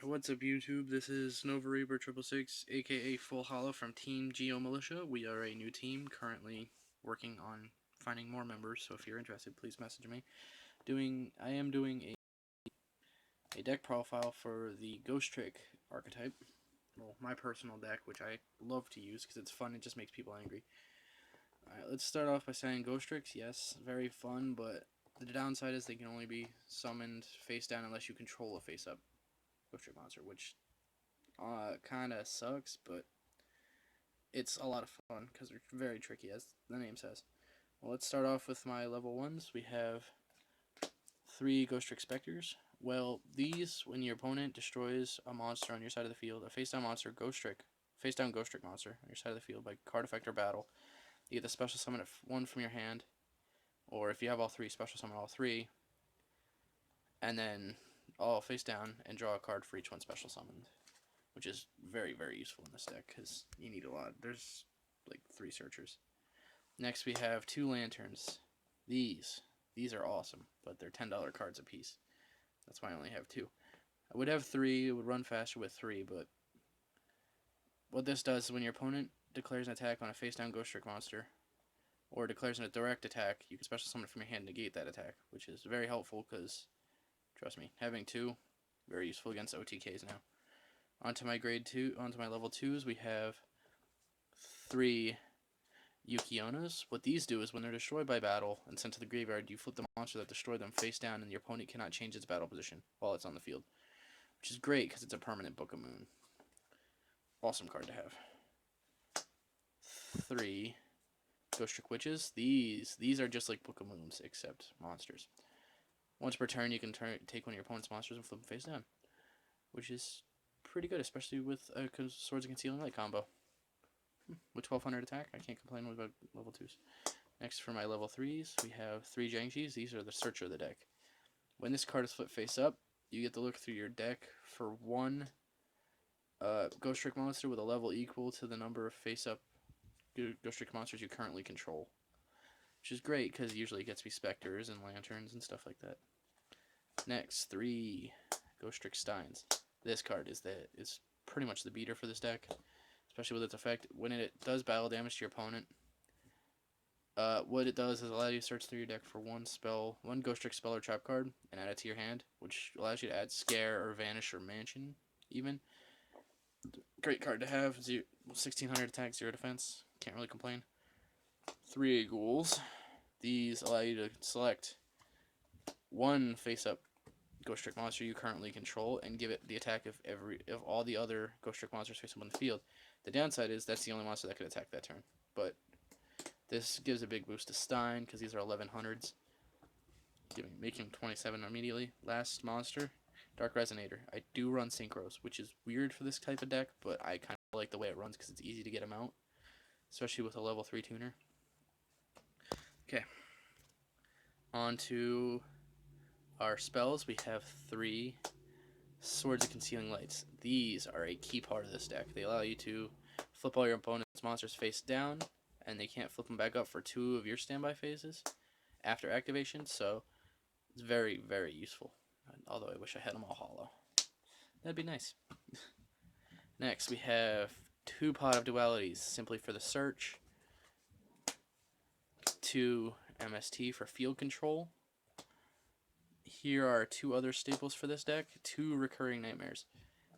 What's up YouTube? This is Nova Reaper 666, aka Full Hollow from Team Geo Militia. We are a new team currently working on finding more members, so if you're interested, please message me. I am doing a deck profile for the Ghostrick archetype. Well, my personal deck, which I love to use because it's fun, it just makes people angry. Alright, let's start off by saying Ghostricks, yes, very fun, but the downside is they can only be summoned face down unless you control a face up Ghostrick monster, which kind of sucks, but it's a lot of fun because they're very tricky, as the name says. Well, let's start off with my level 1s. We have 3 Ghostrick Spectres. Well, these, when your opponent destroys a monster on your side of the field, a face-down monster, face-down Ghostrick monster on your side of the field by card effect or battle, you get the special summon one from your hand, or if you have all 3, special summon all 3, and then all face down and draw a card for each one special summoned, which is very, very useful in this deck because you need a lot. There's like 3 searchers. Next we have 2 lanterns. These are awesome, but they're $10 cards a piece. That's why I only have 2. I would have 3, it would run faster with 3, but what this does is when your opponent declares an attack on a face-down Ghostrick monster, or declares a direct attack, you can special summon it from your hand to negate that attack, which is very helpful because, trust me, having 2, very useful against OTKs now. Onto my level 2s, we have 3 Yukionas. What these do is when they're destroyed by battle and sent to the graveyard, you flip the monster that destroyed them face down, and your opponent cannot change its battle position while it's on the field, which is great because it's a permanent Book of Moon. Awesome card to have. 3 Ghostrick Witches. These are just like Book of Moons, except monsters. Once per turn, you can take one of your opponent's monsters and flip them face down, which is pretty good, especially with a Swords of Concealing Light combo. With 1200 attack, I can't complain about level 2s. Next, for my level 3s, we have 3 Jiangxis. These are the Searcher of the deck. When this card is flipped face up, you get to look through your deck for 1 Ghostrick monster with a level equal to the number of face-up Ghostrick monsters you currently control, which is great because usually it gets to be Spectres and Lanterns and stuff like that. Next, 3 Ghostrick Steins. This card is pretty much the beater for this deck, especially with its effect. When it does battle damage to your opponent, what it does is allow you to search through your deck for one Ghostrick spell or trap card, and add it to your hand, which allows you to add Scare or Vanish or Mansion, even. Great card to have. 1600 attack, 0 defense. Can't really complain. 3 Ghouls. These allow you to select 1 face-up Ghostrick monster you currently control and give it the attack of all the other Ghostrick monsters face up on the field. The downside is that's the only monster that could attack that turn, but this gives a big boost to Stein because these are 1100s, making 27 immediately. Last monster, Dark Resonator. I do run Synchros, which is weird for this type of deck, but I kind of like the way it runs because it's easy to get them out, especially with a level 3 tuner. Okay, on to our spells. We have 3 Swords of Concealing Lights. These are a key part of this deck. They allow you to flip all your opponent's monsters face down, and they can't flip them back up for 2 of your standby phases after activation, so it's very, very useful. Although I wish I had them all hollow. That'd be nice. Next, we have 2 Pot of Dualities, simply for the search. 2 MST for field control. Here are 2 other staples for this deck. 2 Recurring Nightmares.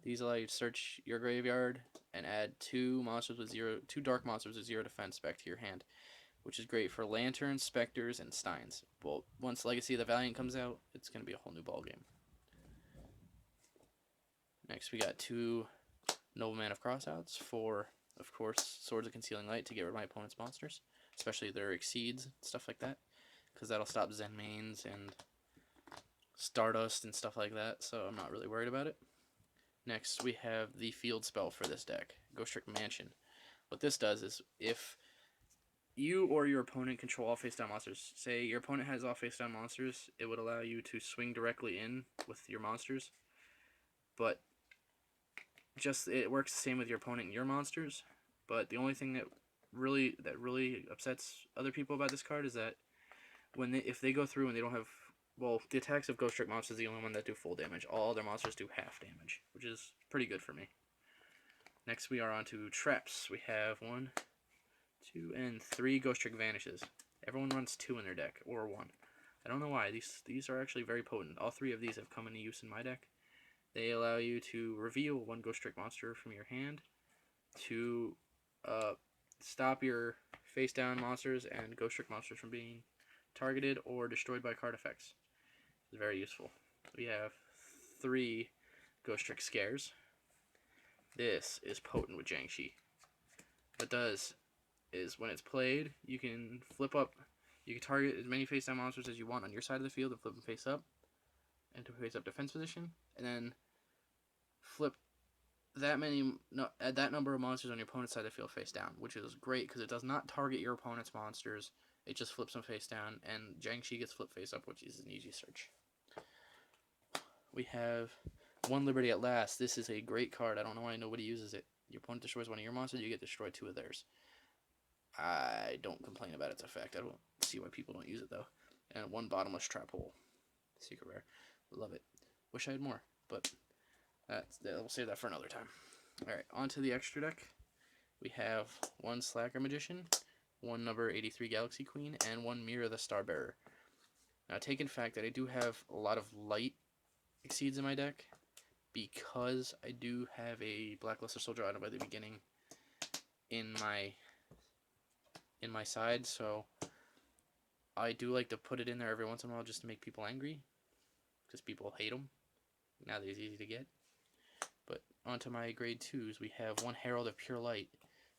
These allow you to search your graveyard and add 2 dark monsters with 0 defense back to your hand, which is great for Lanterns, Spectres, and Steins. Well, once Legacy of the Valiant comes out, it's going to be a whole new ballgame. Next, we got 2 Nobleman of Crossouts for, of course, Swords of Concealing Light to get rid of my opponent's monsters, especially their Exceeds, stuff like that, because that'll stop Zen Mains and Stardust and stuff like that, so I'm not really worried about it. Next, we have the field spell for this deck, Ghostrick Mansion. What this does is, if you or your opponent control all face-down monsters, say your opponent has all face-down monsters, it would allow you to swing directly in with your monsters, but it works the same with your opponent and your monsters. But the only thing that really upsets other people about this card is that if they go through and they don't have, well, the attacks of Ghostrick monsters is the only one that do full damage. All other monsters do half damage, which is which is pretty good for me. Next, we are on to traps. We have 1, 2, and 3 Ghostrick vanishes. Everyone runs 2 in their deck, or 1. I don't know why. These are actually very potent. All 3 of these have come into use in my deck. They allow you to reveal 1 Ghostrick monster from your hand, to stop your face-down monsters and Ghostrick monsters from being targeted or destroyed by card effects. It's very useful. We have 3 Ghostrick scares. This is potent with Jiangshi. What it does is when it's played, you can flip up. You can target as many face-down monsters as you want on your side of the field and flip them face up into face-up defense position, and then flip that number of monsters on your opponent's side of the field face down, which is great because it does not target your opponent's monsters. It just flips them face down, and Jiangshi gets flipped face up, which is an easy search. We have 1 Liberty at Last. This is a great card. I don't know why nobody uses it. Your opponent destroys 1 of your monsters, you get destroyed 2 of theirs. I don't complain about its effect. I don't see why people don't use it, though. And 1 Bottomless Trap Hole. Secret rare. Love it. Wish I had more, but we'll save that for another time. Alright, on to the extra deck. We have 1 Slacker Magician, 1 number 83 Galaxy Queen, and 1 Mirror the Starbearer. Now, taking fact that I do have a lot of light exceeds in my deck, because I do have a Blackluster Soldier item by the beginning in my side, so I do like to put it in there every once in a while just to make people angry, because people hate them. Now that he's easy to get. But onto my grade 2s, we have 1 Herald of Pure Light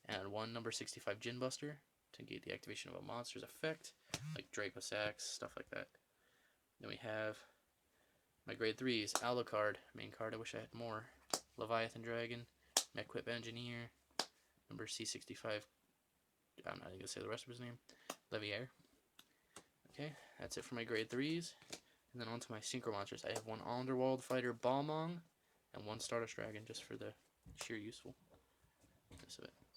and 1 number 65 Gin Buster to negate the activation of a monster's effect, like Draco Sax, stuff like that. Then we have my grade 3s, Alucard, main card, I wish I had more, Leviathan Dragon, Mechquip Engineer, number C65, I'm not even going to say the rest of his name, Leviair. Okay, that's it for my grade 3s. And then on to my Synchro monsters. I have 1 Underworld Fighter Balmong and 1 Stardust Dragon just for the sheer usefulness of it.